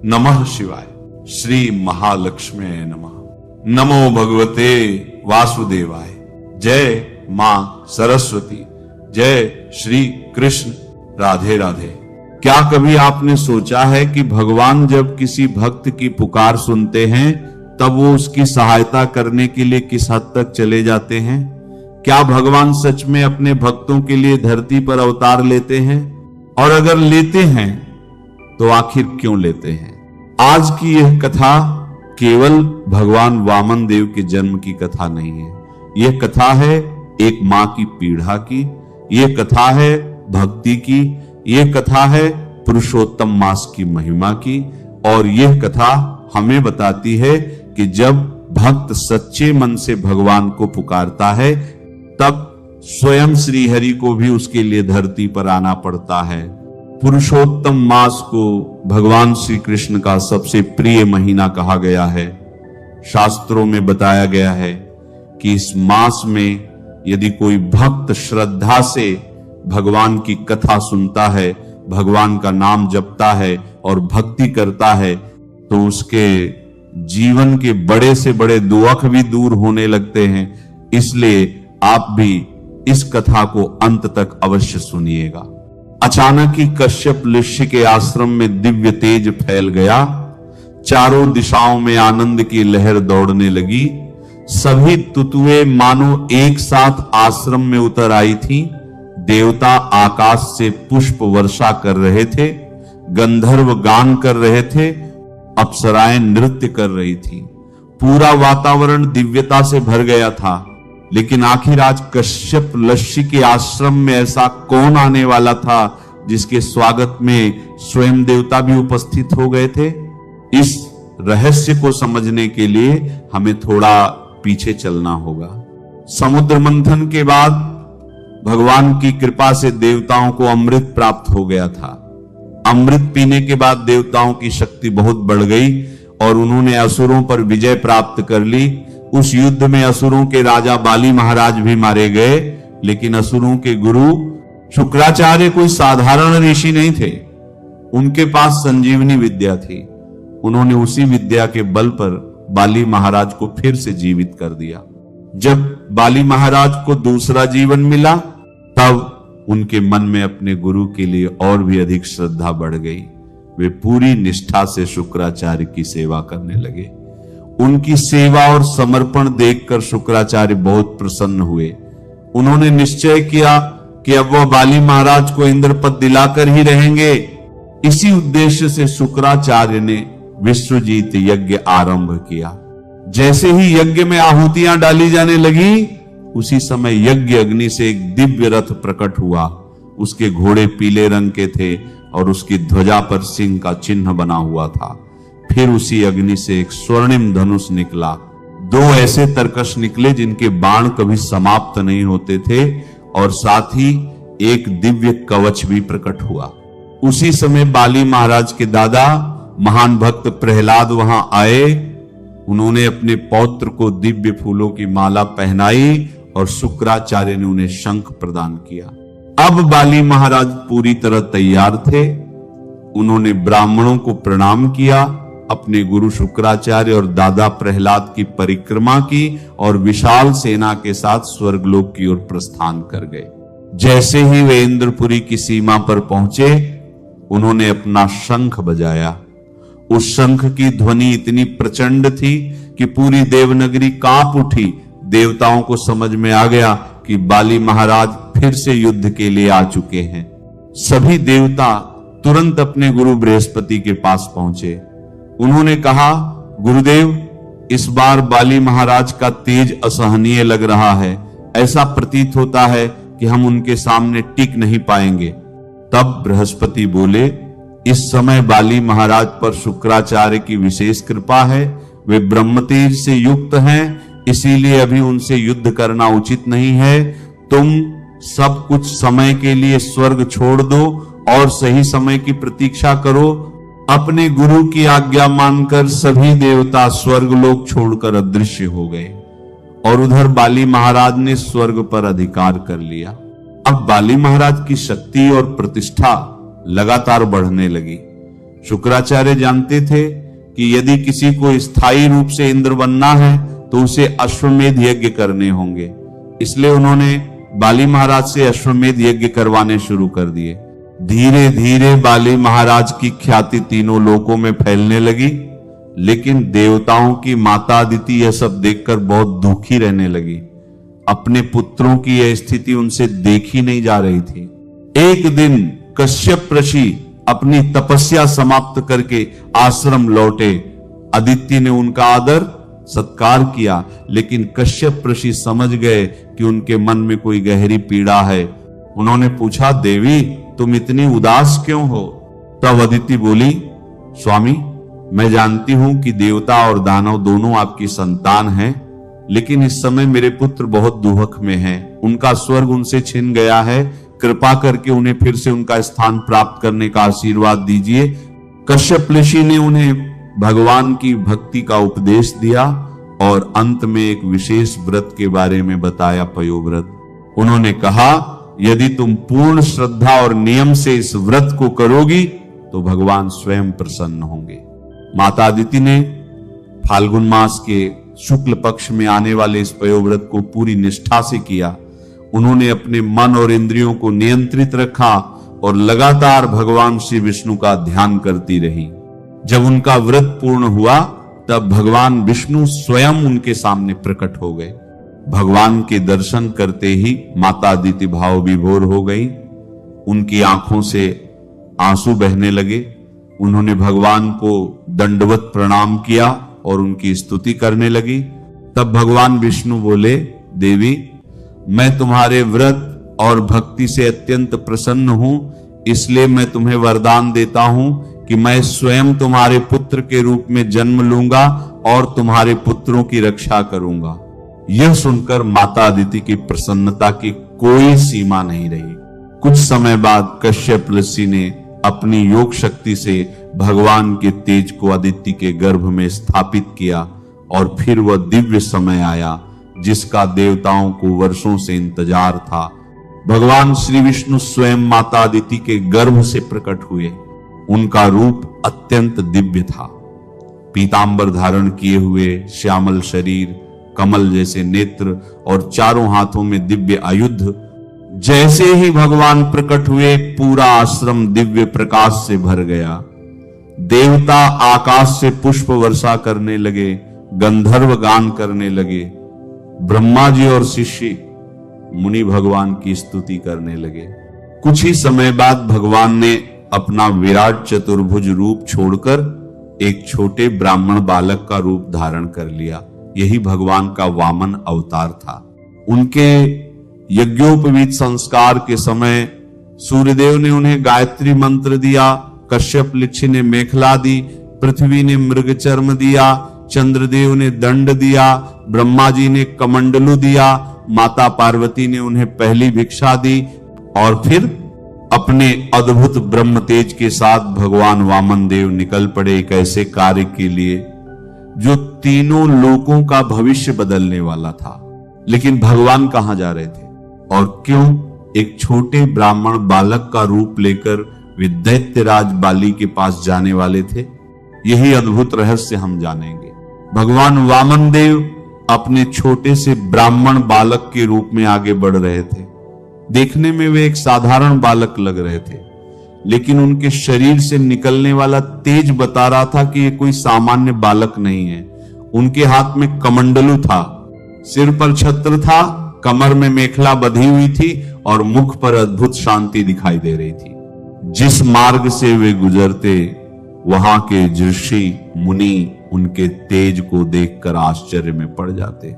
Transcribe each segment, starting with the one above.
नमः शिवाय। श्री महालक्ष्मी नमः। नमो भगवते वासुदेवाय। जय मां सरस्वती। जय श्री कृष्ण। राधे राधे। क्या कभी आपने सोचा है कि भगवान जब किसी भक्त की पुकार सुनते हैं तब वो उसकी सहायता करने के लिए किस हद तक चले जाते हैं? क्या भगवान सच में अपने भक्तों के लिए धरती पर अवतार लेते हैं? और अगर लेते हैं तो आखिर क्यों लेते हैं? आज की यह कथा केवल भगवान वामन देव के जन्म की कथा नहीं है। यह कथा है एक मां की पीड़ा की, यह कथा है भक्ति की, यह कथा है पुरुषोत्तम मास की महिमा की। और यह कथा हमें बताती है कि जब भक्त सच्चे मन से भगवान को पुकारता है तब स्वयं श्री हरि को भी उसके लिए धरती पर आना पड़ता है। पुरुषोत्तम मास को भगवान श्री कृष्ण का सबसे प्रिय महीना कहा गया है। शास्त्रों में बताया गया है कि इस मास में यदि कोई भक्त श्रद्धा से भगवान की कथा सुनता है, भगवान का नाम जपता है और भक्ति करता है तो उसके जीवन के बड़े से बड़े दुख भी दूर होने लगते हैं। इसलिए आप भी इस कथा को अंत तक अवश्य सुनिएगा। अचानक ही कश्यप ऋषि के आश्रम में दिव्य तेज फैल गया। चारों दिशाओं में आनंद की लहर दौड़ने लगी। सभी तुतुएं मानो एक साथ आश्रम में उतर आई थी। देवता आकाश से पुष्प वर्षा कर रहे थे, गंधर्व गान कर रहे थे, अप्सराएं नृत्य कर रही थी। पूरा वातावरण दिव्यता से भर गया था। लेकिन आखिर आज कश्यप ऋषि के आश्रम में ऐसा कौन आने वाला था जिसके स्वागत में स्वयं देवता भी उपस्थित हो गए थे? इस रहस्य को समझने के लिए हमें थोड़ा पीछे चलना होगा। समुद्र मंथन के बाद भगवान की कृपा से देवताओं को अमृत प्राप्त हो गया था। अमृत पीने के बाद देवताओं की शक्ति बहुत बढ़ गई और उन्होंने असुरों पर विजय प्राप्त कर ली। उस युद्ध में असुरों के राजा बाली महाराज भी मारे गए। लेकिन असुरों के गुरु शुक्राचार्य कोई साधारण ऋषि नहीं थे। उनके पास संजीवनी विद्या थी। उन्होंने उसी विद्या के बल पर बाली महाराज को फिर से जीवित कर दिया। जब बाली महाराज को दूसरा जीवन मिला तब उनके मन में अपने गुरु के लिए और भी अधिक श्रद्धा बढ़ गई। वे पूरी निष्ठा से शुक्राचार्य की सेवा करने लगे। उनकी सेवा और समर्पण देखकर शुक्राचार्य बहुत प्रसन्न हुए। उन्होंने निश्चय किया कि अब वह बाली महाराज को इंद्र पद दिलाकर ही रहेंगे। इसी उद्देश्य से शुक्राचार्य ने विश्वजीत यज्ञ आरंभ किया। जैसे ही यज्ञ में आहुतियां डाली जाने लगी उसी समय यज्ञ अग्नि से एक दिव्य रथ प्रकट हुआ। उसके घोड़े पीले रंग के थे और उसकी ध्वजा पर सिंह का चिन्ह बना हुआ था। फिर उसी अग्नि से एक स्वर्णिम धनुष निकला। दो ऐसे तरकश निकले जिनके बाण कभी समाप्त नहीं होते थे और साथ ही एक दिव्य कवच भी प्रकट हुआ। उसी समय बाली महाराज के दादा महान भक्त प्रहलाद वहां आए। उन्होंने अपने पौत्र को दिव्य फूलों की माला पहनाई और शुक्राचार्य ने उन्हें शंख प्रदान किया। अब बाली महाराज पूरी तरह तैयार थे। उन्होंने ब्राह्मणों को प्रणाम किया, अपने गुरु शुक्राचार्य और दादा प्रहलाद की परिक्रमा की और विशाल सेना के साथ स्वर्गलोक की ओर प्रस्थान कर गए। जैसे ही वे इंद्रपुरी की सीमा पर पहुंचे उन्होंने अपना शंख बजाया। उस शंख की ध्वनि इतनी प्रचंड थी कि पूरी देवनगरी कांप उठी। देवताओं को समझ में आ गया कि बाली महाराज फिर से युद्ध के लिए आ चुके हैं। सभी देवता तुरंत अपने गुरु बृहस्पति के पास पहुंचे। उन्होंने कहा, गुरुदेव, इस बार बाली महाराज का तेज असहनीय लग रहा है। ऐसा प्रतीत होता है कि हम उनके सामने टिक नहीं पाएंगे। तब बृहस्पति बोले, इस समय बाली महाराज पर शुक्राचार्य की विशेष कृपा है। वे ब्रह्मतेज से युक्त हैं, इसीलिए अभी उनसे युद्ध करना उचित नहीं है। तुम सब कुछ समय के लिए स्वर्ग छोड़ दो और सही समय की प्रतीक्षा करो। अपने गुरु की आज्ञा मानकर सभी देवता स्वर्गलोक छोड़कर अदृश्य हो गए और उधर बाली महाराज ने स्वर्ग पर अधिकार कर लिया। अब बाली महाराज की शक्ति और प्रतिष्ठा लगातार बढ़ने लगी। शुक्राचार्य जानते थे कि यदि किसी को स्थायी रूप से इंद्र बनना है तो उसे अश्वमेध यज्ञ करने होंगे, इसलिए उन्होंने बाली महाराज से अश्वमेध यज्ञ करवाने शुरू कर दिए। धीरे धीरे बाली महाराज की ख्याति तीनों लोकों में फैलने लगी, लेकिन देवताओं की माता अदिति यह सब देखकर बहुत दुखी रहने लगी। अपने पुत्रों की यह स्थिति उनसे देखी नहीं जा रही थी। एक दिन कश्यप ऋषि अपनी तपस्या समाप्त करके आश्रम लौटे। अदिति ने उनका आदर सत्कार किया, लेकिन कश्यप ऋषि समझ गए कि उनके मन में कोई गहरी पीड़ा है। उन्होंने पूछा, देवी तुम इतनी उदास क्यों हो? तब अदिति बोली, स्वामी मैं जानती हूं कि देवता और दानव दोनों आपकी संतान हैं, लेकिन इस समय मेरे पुत्र बहुत दुख में हैं। उनका स्वर्ग उनसे छिन गया है, कृपा करके उन्हें फिर से उनका स्थान प्राप्त करने का आशीर्वाद दीजिए। कश्यप ऋषि ने उन्हें भगवान की भक्ति का उपदेश दिया और अंत में एक विशेष व्रत के बारे में बताया, पयोव्रत। उन्होंने कहा, यदि तुम पूर्ण श्रद्धा और नियम से इस व्रत को करोगी तो भगवान स्वयं प्रसन्न होंगे। माता अदिति ने फाल्गुन मास के शुक्ल पक्ष में आने वाले इस पयोव्रत को पूरी निष्ठा से किया। उन्होंने अपने मन और इंद्रियों को नियंत्रित रखा और लगातार भगवान श्री विष्णु का ध्यान करती रही। जब उनका व्रत पूर्ण हुआ तब भगवान विष्णु स्वयं उनके सामने प्रकट हो गए। भगवान के दर्शन करते ही माता अदिति भाव विभोर हो गई। उनकी आंखों से आंसू बहने लगे। उन्होंने भगवान को दंडवत प्रणाम किया और उनकी स्तुति करने लगी। तब भगवान विष्णु बोले, देवी मैं तुम्हारे व्रत और भक्ति से अत्यंत प्रसन्न हूं, इसलिए मैं तुम्हें वरदान देता हूं कि मैं स्वयं तुम्हारे पुत्र के रूप में जन्म लूंगा और तुम्हारे पुत्रों की रक्षा करूंगा। यह सुनकर माता अदिति की प्रसन्नता की कोई सीमा नहीं रही। कुछ समय बाद कश्यप ऋषि ने अपनी योग शक्ति से भगवान के तेज को अदिति के गर्भ में स्थापित किया और फिर वह दिव्य समय आया जिसका देवताओं को वर्षों से इंतजार था। भगवान श्री विष्णु स्वयं माता अदिति के गर्भ से प्रकट हुए। उनका रूप अत्यंत दिव्य था। पीतांबर धारण किए हुए, श्यामल शरीर, कमल जैसे नेत्र और चारों हाथों में दिव्य आयुध। जैसे ही भगवान प्रकट हुए पूरा आश्रम दिव्य प्रकाश से भर गया। देवता आकाश से पुष्प वर्षा करने लगे, गंधर्व गान करने लगे। ब्रह्मा जी और शिष्य मुनि भगवान की स्तुति करने लगे। कुछ ही समय बाद भगवान ने अपना विराट चतुर्भुज रूप छोड़कर एक छोटे ब्राह्मण बालक का रूप धारण कर लिया। यही भगवान का वामन अवतार था। उनके यज्ञोपवीत संस्कार के समय सूर्यदेव ने उन्हें गायत्री मंत्र दिया, कश्यप ऋषि ने मेखला दी, पृथ्वी ने मृगचर्म दिया, चंद्रदेव ने दंड दिया, ब्रह्मा जी ने कमंडलू दिया, माता पार्वती ने उन्हें पहली भिक्षा दी और फिर अपने अद्भुत ब्रह्म तेज के साथ भगवान वामन देव निकल पड़े एक ऐसे कार्य के लिए जो तीनों लोकों का भविष्य बदलने वाला था। लेकिन भगवान कहां जा रहे थे और क्यों एक छोटे ब्राह्मण बालक का रूप लेकर वे दैत्यराज बाली के पास जाने वाले थे? यही अद्भुत रहस्य हम जानेंगे। भगवान वामन देव अपने छोटे से ब्राह्मण बालक के रूप में आगे बढ़ रहे थे। देखने में वे एक साधारण बालक लग रहे थे, लेकिन उनके शरीर से निकलने वाला तेज बता रहा था कि ये कोई सामान्य बालक नहीं है। उनके हाथ में कमंडलू था, सिर पर छत्र था, कमर में मेखला बंधी हुई थी और मुख पर अद्भुत शांति दिखाई दे रही थी। जिस मार्ग से वे गुजरते वहां के ऋषि मुनि उनके तेज को देखकर आश्चर्य में पड़ जाते।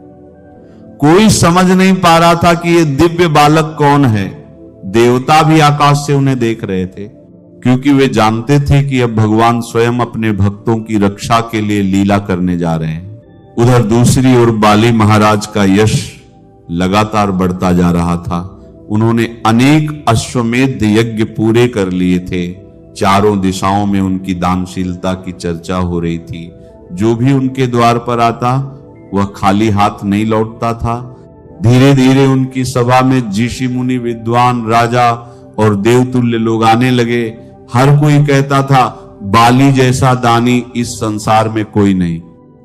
कोई समझ नहीं पा रहा था कि ये दिव्य बालक कौन है। देवता भी आकाश से उन्हें देख रहे थे, क्योंकि वे जानते थे कि अब भगवान स्वयं अपने भक्तों की रक्षा के लिए लीला करने जा रहे हैं। उधर दूसरी ओर बाली महाराज का यश लगातार बढ़ता जा रहा था। उन्होंने अनेक अश्वमेध यज्ञ पूरे कर लिए थे। चारों दिशाओं में उनकी दानशीलता की चर्चा हो रही थी। जो भी उनके द्वार पर आता वह खाली हाथ नहीं लौटता था। धीरे धीरे उनकी सभा में ऋषि मुनि, विद्वान, राजा और देवतुल्य लोग आने लगे। हर कोई कहता था बाली जैसा दानी इस संसार में कोई नहीं,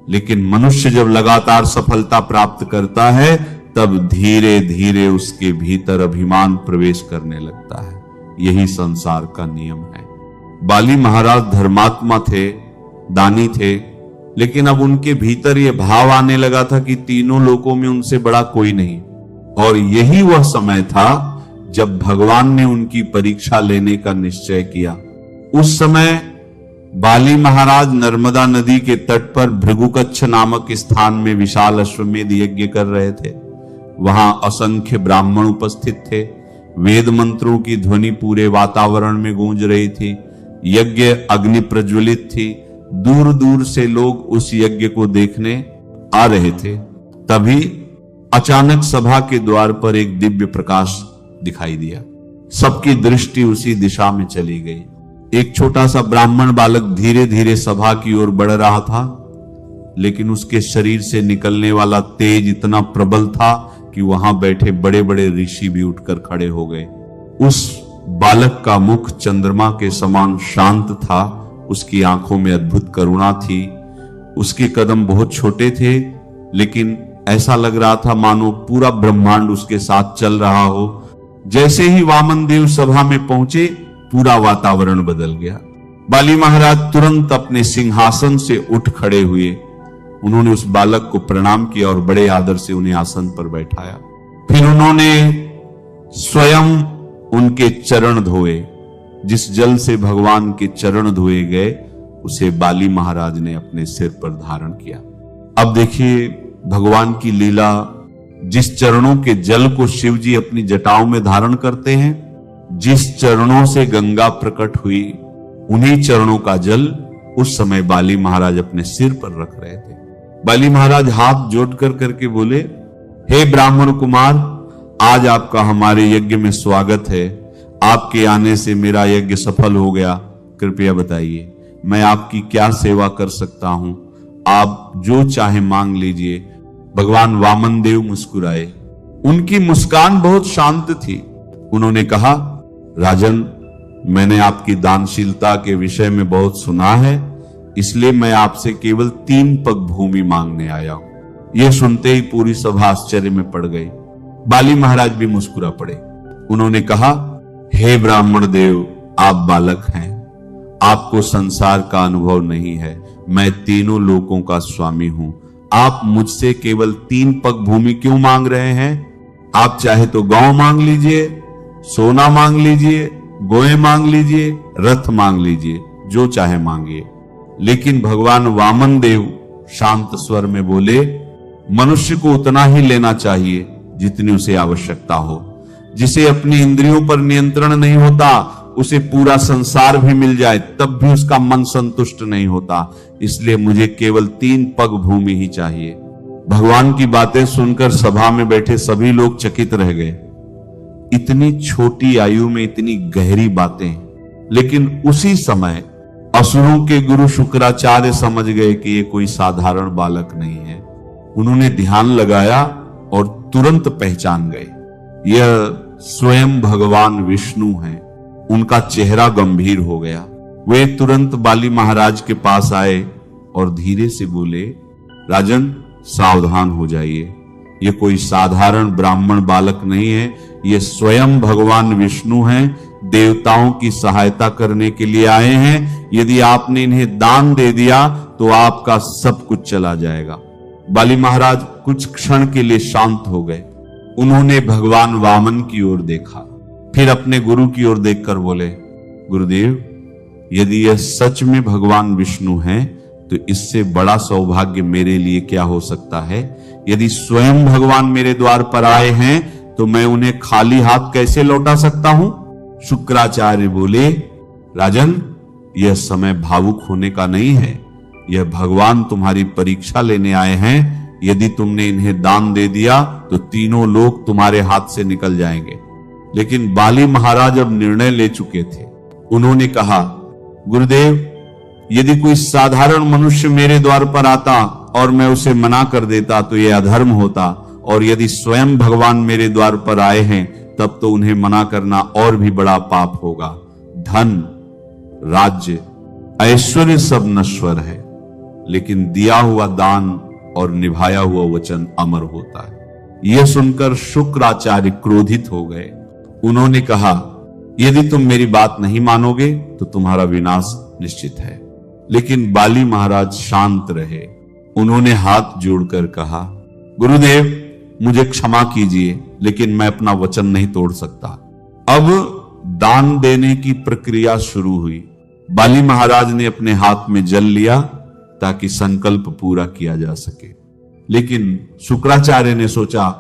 लेकिन मनुष्य जब लगातार सफलता प्राप्त करता है तब धीरे धीरे उसके भीतर अभिमान प्रवेश करने लगता है। यही संसार का नियम है। बाली महाराज धर्मात्मा थे, दानी थे, लेकिन अब उनके भीतर यह भाव आने लगा था कि तीनों लोकों में उनसे बड़ा कोई नहीं। और यही वह समय था जब भगवान ने उनकी परीक्षा लेने का निश्चय किया। उस समय बाली महाराज नर्मदा नदी के तट पर भृगुकच्छ नामक स्थान में विशाल अश्वमेध यज्ञ कर रहे थे। वहां असंख्य ब्राह्मण उपस्थित थे। वेद मंत्रों की ध्वनि पूरे वातावरण में गूंज रही थी। यज्ञ अग्नि प्रज्वलित थी। दूर दूर से लोग उस यज्ञ को देखने आ रहे थे। तभी अचानक सभा के द्वार पर एक दिव्य प्रकाश दिखाई दिया। सबकी दृष्टि उसी दिशा में चली गई। एक छोटा सा ब्राह्मण बालक धीरे धीरे सभा की ओर बढ़ रहा था, लेकिन उसके शरीर से निकलने वाला तेज इतना प्रबल था कि वहां बैठे बड़े बड़े ऋषि भी उठकर खड़े हो गए। उस बालक का मुख चंद्रमा के समान शांत था। उसकी आंखों में अद्भुत करुणा थी। उसके कदम बहुत छोटे थे, लेकिन ऐसा लग रहा था मानो पूरा ब्रह्मांड उसके साथ चल रहा हो। जैसे ही वामन देव सभा में पहुंचे, पूरा वातावरण बदल गया। बाली महाराज तुरंत अपने सिंहासन से उठ खड़े हुए। उन्होंने उस बालक को प्रणाम किया और बड़े आदर से उन्हें आसन पर बैठाया। फिर उन्होंने स्वयं उनके चरण धोए। जिस जल से भगवान के चरण धोए गए, उसे बाली महाराज ने अपने सिर पर धारण किया। अब देखिए भगवान की लीला। जिस चरणों के जल को शिव जी अपनी जटाओं में धारण करते हैं, जिस चरणों से गंगा प्रकट हुई, उन्हीं चरणों का जल उस समय बाली महाराज अपने सिर पर रख रहे थे। बाली महाराज हाथ जोड़कर करके बोले, हे ब्राह्मण कुमार, आज आपका हमारे यज्ञ में स्वागत है। आपके आने से मेरा यज्ञ सफल हो गया। कृपया बताइए मैं आपकी क्या सेवा कर सकता हूं। आप जो चाहे मांग लीजिए। भगवान वामन देव मुस्कुराए। उनकी मुस्कान बहुत शांत थी। उन्होंने कहा, राजन, मैंने आपकी दानशीलता के विषय में बहुत सुना है, इसलिए मैं आपसे केवल 3 पग भूमि मांगने आया हूं। यह सुनते ही पूरी सभा आश्चर्य में पड़ गई। बाली महाराज भी मुस्कुरा पड़े। उन्होंने कहा, हे ब्राह्मण देव, आप बालक हैं, आपको संसार का अनुभव नहीं है। मैं तीनों लोकों का स्वामी हूं। आप मुझसे केवल 3 पग भूमि क्यों मांग रहे हैं? आप चाहे तो गांव मांग लीजिए, सोना मांग लीजिए, गोए मांग लीजिए, रथ मांग लीजिए, जो चाहे मांगिए। लेकिन भगवान वामन देव शांत स्वर में बोले, मनुष्य को उतना ही लेना चाहिए जितनी उसे आवश्यकता हो। जिसे अपनी इंद्रियों पर नियंत्रण नहीं होता, उसे पूरा संसार भी मिल जाए तब भी उसका मन संतुष्ट नहीं होता। इसलिए मुझे केवल 3 पग भूमि ही चाहिए। भगवान की बातें सुनकर सभा में बैठे सभी लोग चकित रह गए। इतनी छोटी आयु में इतनी गहरी बातें। लेकिन उसी समय असुरों के गुरु शुक्राचार्य समझ गए कि ये कोई साधारण बालक नहीं है। उन्होंने ध्यान लगाया और तुरंत पहचान गए, यह स्वयं भगवान विष्णु हैं। उनका चेहरा गंभीर हो गया। वे तुरंत बाली महाराज के पास आए और धीरे से बोले, राजन, सावधान हो जाइए। ये कोई साधारण ब्राह्मण बालक नहीं है, ये स्वयं भगवान विष्णु हैं। देवताओं की सहायता करने के लिए आए हैं। यदि आपने इन्हें दान दे दिया तो आपका सब कुछ चला जाएगा। बाली महाराज कुछ क्षण के लिए शांत हो गए। उन्होंने भगवान वामन की ओर देखा, फिर अपने गुरु की ओर देखकर बोले, गुरुदेव, यदि यह सच में भगवान विष्णु हैं तो इससे बड़ा सौभाग्य मेरे लिए क्या हो सकता है। यदि स्वयं भगवान मेरे द्वार पर आए हैं तो मैं उन्हें खाली हाथ कैसे लौटा सकता हूं। शुक्राचार्य बोले, राजन, यह समय भावुक होने का नहीं है। यह भगवान तुम्हारी परीक्षा लेने आए हैं। यदि तुमने इन्हें दान दे दिया तो तीनों लोग तुम्हारे हाथ से निकल जाएंगे। लेकिन बाली महाराज अब निर्णय ले चुके थे। उन्होंने कहा, गुरुदेव, यदि कोई साधारण मनुष्य मेरे द्वार पर आता और मैं उसे मना कर देता तो यह अधर्म होता, और यदि स्वयं भगवान मेरे द्वार पर आए हैं तब तो उन्हें मना करना और भी बड़ा पाप होगा। धन, राज्य, ऐश्वर्य सब नश्वर है, लेकिन दिया हुआ दान और निभाया हुआ वचन अमर होता है। यह सुनकर शुक्राचार्य क्रोधित हो गए। उन्होंने कहा, यदि तुम मेरी बात नहीं मानोगे तो तुम्हारा विनाश निश्चित है। लेकिन बाली महाराज शांत रहे। उन्होंने हाथ जोड़कर कहा, गुरुदेव मुझे क्षमा कीजिए, लेकिन मैं अपना वचन नहीं तोड़ सकता। अब दान देने की प्रक्रिया शुरू हुई। बाली महाराज ने अपने हाथ में जल लिया ताकि संकल्प पूरा किया जा सके। लेकिन शुक्राचार्य ने सोचा,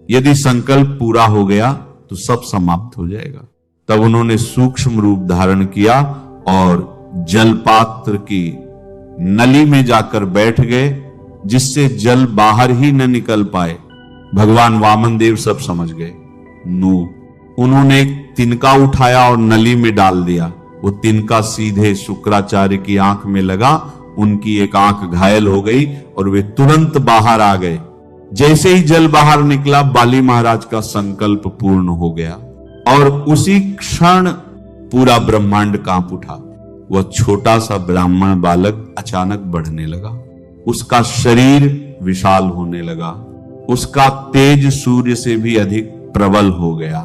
यदि संकल्प पूरा हो गया तो सब समाप्त हो जाएगा। तब उन्होंने सूक्ष्म रूप धारण किया और जलपात्र की नली में जाकर बैठ गए, जिससे जल बाहर ही न निकल पाए। भगवान वामन देव सब समझ गए। उन्होंने एक तिनका उठाया और नली में डाल दिया। वो तिनका सीधे शुक्राचार्य की आंख में लगा। उनकी एक आंख घायल हो गई और वे तुरंत बाहर आ गए। जैसे ही जल बाहर निकला, बाली महाराज का संकल्प पूर्ण हो गया और उसी क्षण पूरा ब्रह्मांड कांप उठा। वह छोटा सा ब्राह्मण बालक अचानक बढ़ने लगा। उसका शरीर विशाल होने लगा। उसका तेज सूर्य से भी अधिक प्रबल हो गया।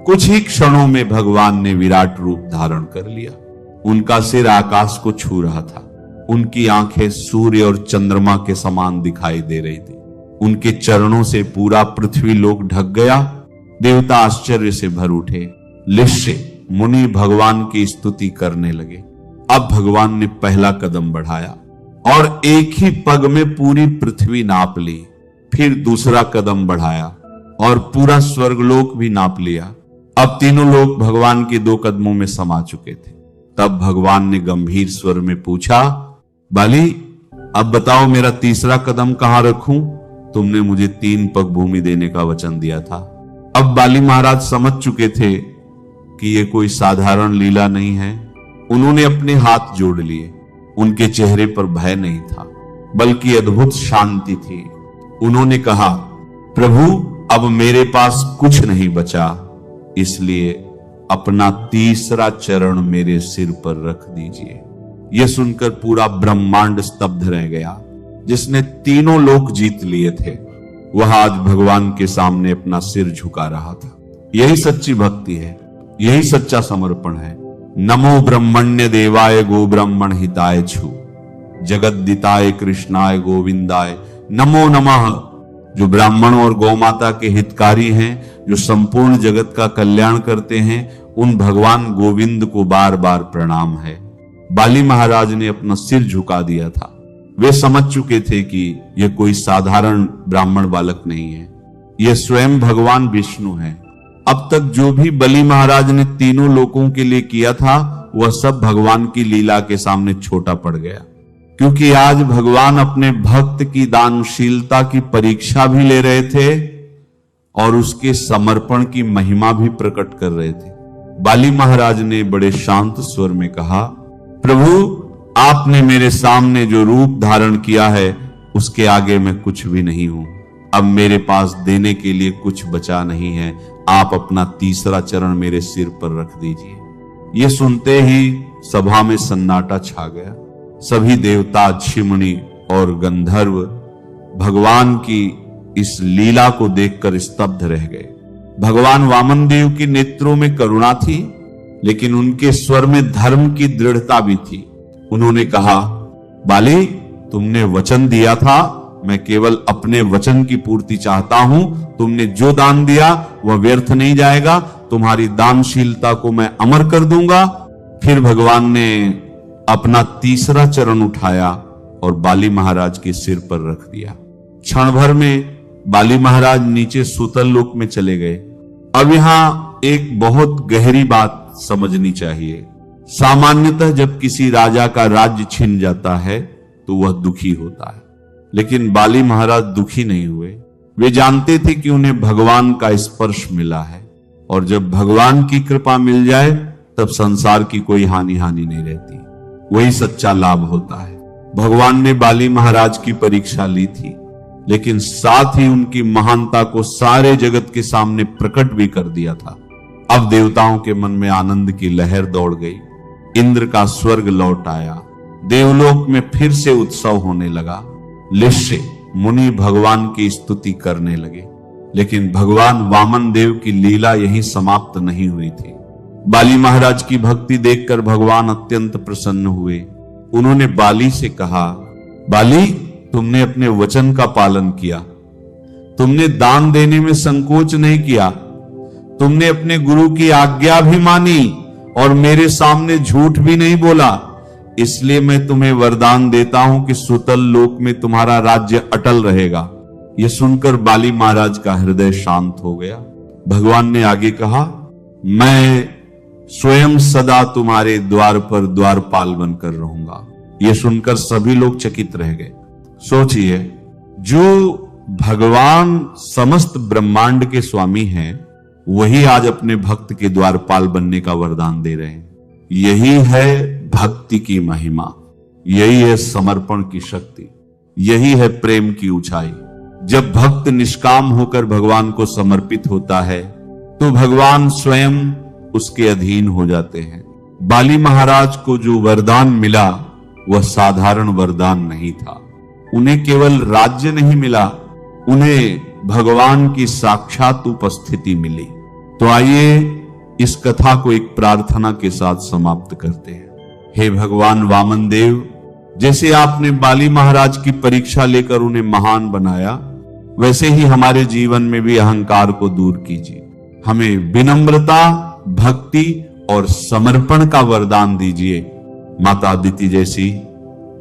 कुछ ही क्षणों में भगवान ने विराट रूप धारण कर लिया। उनका सिर आकाश को छू रहा था। उनकी आंखें सूर्य और चंद्रमा के समान दिखाई दे रही थी। उनके चरणों से पूरा पृथ्वी लोक ढक गया। देवता आश्चर्य से भर उठे। ऋषि मुनि भगवान की स्तुति करने लगे। अब भगवान ने पहला कदम बढ़ाया और एक ही पग में पूरी पृथ्वी नाप ली। फिर दूसरा कदम बढ़ाया और पूरा स्वर्गलोक भी नाप लिया। अब तीनों लोग भगवान के 2 कदमों में समा चुके थे। तब भगवान ने गंभीर स्वर में पूछा, बाली अब बताओ मेरा तीसरा कदम कहां रखूं? तुमने मुझे 3 पग भूमि देने का वचन दिया था। अब बाली महाराज समझ चुके थे कि यह कोई साधारण लीला नहीं है। उन्होंने अपने हाथ जोड़ लिए। उनके चेहरे पर भय नहीं था, बल्कि अद्भुत शांति थी। उन्होंने कहा, प्रभु अब मेरे पास कुछ नहीं बचा, इसलिए अपना तीसरा चरण मेरे सिर पर रख दीजिए। यह सुनकर पूरा ब्रह्मांड स्तब्ध रह गया। जिसने तीनों लोक जीत लिए थे, वह आज भगवान के सामने अपना सिर झुका रहा था। यही सच्ची भक्ति है, यही सच्चा समर्पण है। नमो ब्रह्मण्य देवाय गो ब्राह्मण हिताय छु, जगद्दिताय कृष्णाय गोविंदाय नमो नमः। जो ब्राह्मण और गौ माता के हितकारी हैं, जो संपूर्ण जगत का कल्याण करते हैं, उन भगवान गोविंद को बार बार प्रणाम है। बाली महाराज ने अपना सिर झुका दिया था। वे समझ चुके थे कि यह कोई साधारण ब्राह्मण बालक नहीं है, यह स्वयं भगवान विष्णु है। अब तक जो भी बलि महाराज ने तीनों लोकों के लिए किया था, वह सब भगवान की लीला के सामने छोटा पड़ गया। क्योंकि आज भगवान अपने भक्त की दानशीलता की परीक्षा भी ले रहे थे और उसके समर्पण की महिमा भी प्रकट कर रहे थे। बाली महाराज ने बड़े शांत स्वर में कहा, प्रभु आपने मेरे सामने जो रूप धारण किया है, उसके आगे मैं कुछ भी नहीं हूं। अब मेरे पास देने के लिए कुछ बचा नहीं है। आप अपना तीसरा चरण मेरे सिर पर रख दीजिए। यह सुनते ही सभा में सन्नाटा छा गया। सभी देवता, ऋषि और गंधर्व भगवान की इस लीला को देखकर स्तब्ध रह गए। भगवान वामन देव के नेत्रों में करुणा थी, लेकिन उनके स्वर में धर्म की दृढ़ता भी थी। उन्होंने कहा, बाली तुमने वचन दिया था, मैं केवल अपने वचन की पूर्ति चाहता हूं। तुमने जो दान दिया वह व्यर्थ नहीं जाएगा। तुम्हारी दानशीलता को मैं अमर कर दूंगा। फिर भगवान ने अपना तीसरा चरण उठाया और बाली महाराज के सिर पर रख दिया। क्षण भर में बाली महाराज नीचे सूतल लोक में चले गए। अब यहां एक बहुत गहरी बात समझनी चाहिए। सामान्यतः जब किसी राजा का राज्य छिन जाता है तो वह दुखी होता है, लेकिन बाली महाराज दुखी नहीं हुए। वे जानते थे कि उन्हें भगवान का स्पर्श मिला है, और जब भगवान की कृपा मिल जाए तब संसार की कोई हानि नहीं रहती। वही सच्चा लाभ होता है। भगवान ने बाली महाराज की परीक्षा ली थी, लेकिन साथ ही उनकी महानता को सारे जगत के सामने प्रकट भी कर दिया था। अब देवताओं के मन में आनंद की लहर दौड़ गई। इंद्र का स्वर्ग लौट आया। देवलोक में फिर से उत्सव होने लगा। ऋषि मुनि भगवान की स्तुति करने लगे, लेकिन भगवान वामन देव की लीला यहीं समाप्त नहीं हुई थी। बाली महाराज की भक्ति देखकर भगवान अत्यंत प्रसन्न हुए। उन्होंने बाली से कहा, बाली, तुमने अपने वचन का पालन किया, तुमने दान देने में संकोच नहीं किया, तुमने अपने गुरु की आज्ञा भी मानी और मेरे सामने झूठ भी नहीं बोला। इसलिए मैं तुम्हें वरदान देता हूं कि सुतल लोक में तुम्हारा राज्य अटल रहेगा। यह सुनकर बाली महाराज का हृदय शांत हो गया। भगवान ने आगे कहा, मैं स्वयं सदा तुम्हारे द्वार पर द्वारपाल बनकर रहूंगा। यह सुनकर सभी लोग चकित रह गए। सोचिए, जो भगवान समस्त ब्रह्मांड के स्वामी हैं, वही आज अपने भक्त के द्वारपाल बनने का वरदान दे रहे हैं। यही है भक्ति की महिमा, यही है समर्पण की शक्ति, यही है प्रेम की ऊंचाई। जब भक्त निष्काम होकर भगवान को समर्पित होता है तो भगवान स्वयं उसके अधीन हो जाते हैं। बाली महाराज को जो वरदान मिला वह साधारण वरदान नहीं था। उन्हें केवल राज्य नहीं मिला, उन्हें भगवान की साक्षात उपस्थिति मिली। तो आइए इस कथा को एक प्रार्थना के साथ समाप्त करते हैं। हे भगवान वामन देव, जैसे आपने बाली महाराज की परीक्षा लेकर उन्हें महान बनाया, वैसे ही हमारे जीवन में भी अहंकार को दूर कीजिए। हमें विनम्रता, भक्ति और समर्पण का वरदान दीजिए। माता अदिति जैसी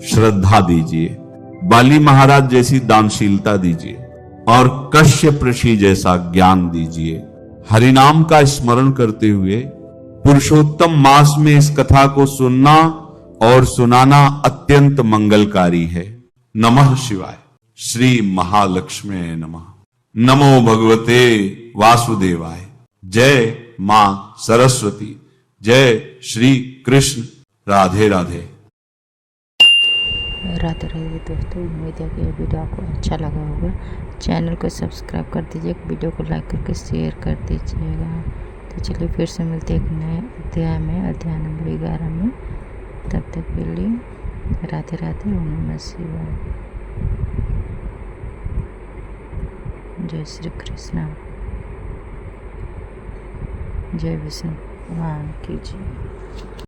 श्रद्धा दीजिए, बाली महाराज जैसी दानशीलता दीजिए और कश्यप ऋषि जैसा ज्ञान दीजिए। हरिनाम का स्मरण करते हुए पुरुषोत्तम मास में इस कथा को सुनना और सुनाना अत्यंत मंगलकारी है। नमः शिवाय। श्री महालक्ष्मी नमः। नमो भगवते वासुदेवाय। जय मां सरस्वती। जय श्री कृष्ण। राधे राधे। राधे राधे दोस्तों, उम्मीद है कि ये वीडियो आपको अच्छा लगा होगा। चैनल को सब्सक्राइब कर दीजिए, वीडियो को लाइक करके शेयर कर दीजिएगा। तो चलिए फिर से मिलते हैं एक नए अध्याय में, अध्याय नंबर 11 में। तब तक के लिए राधे राधे। ओम नमः शिवाय। जय श्री कृष्ण। जय विष्णु भगवान की जय।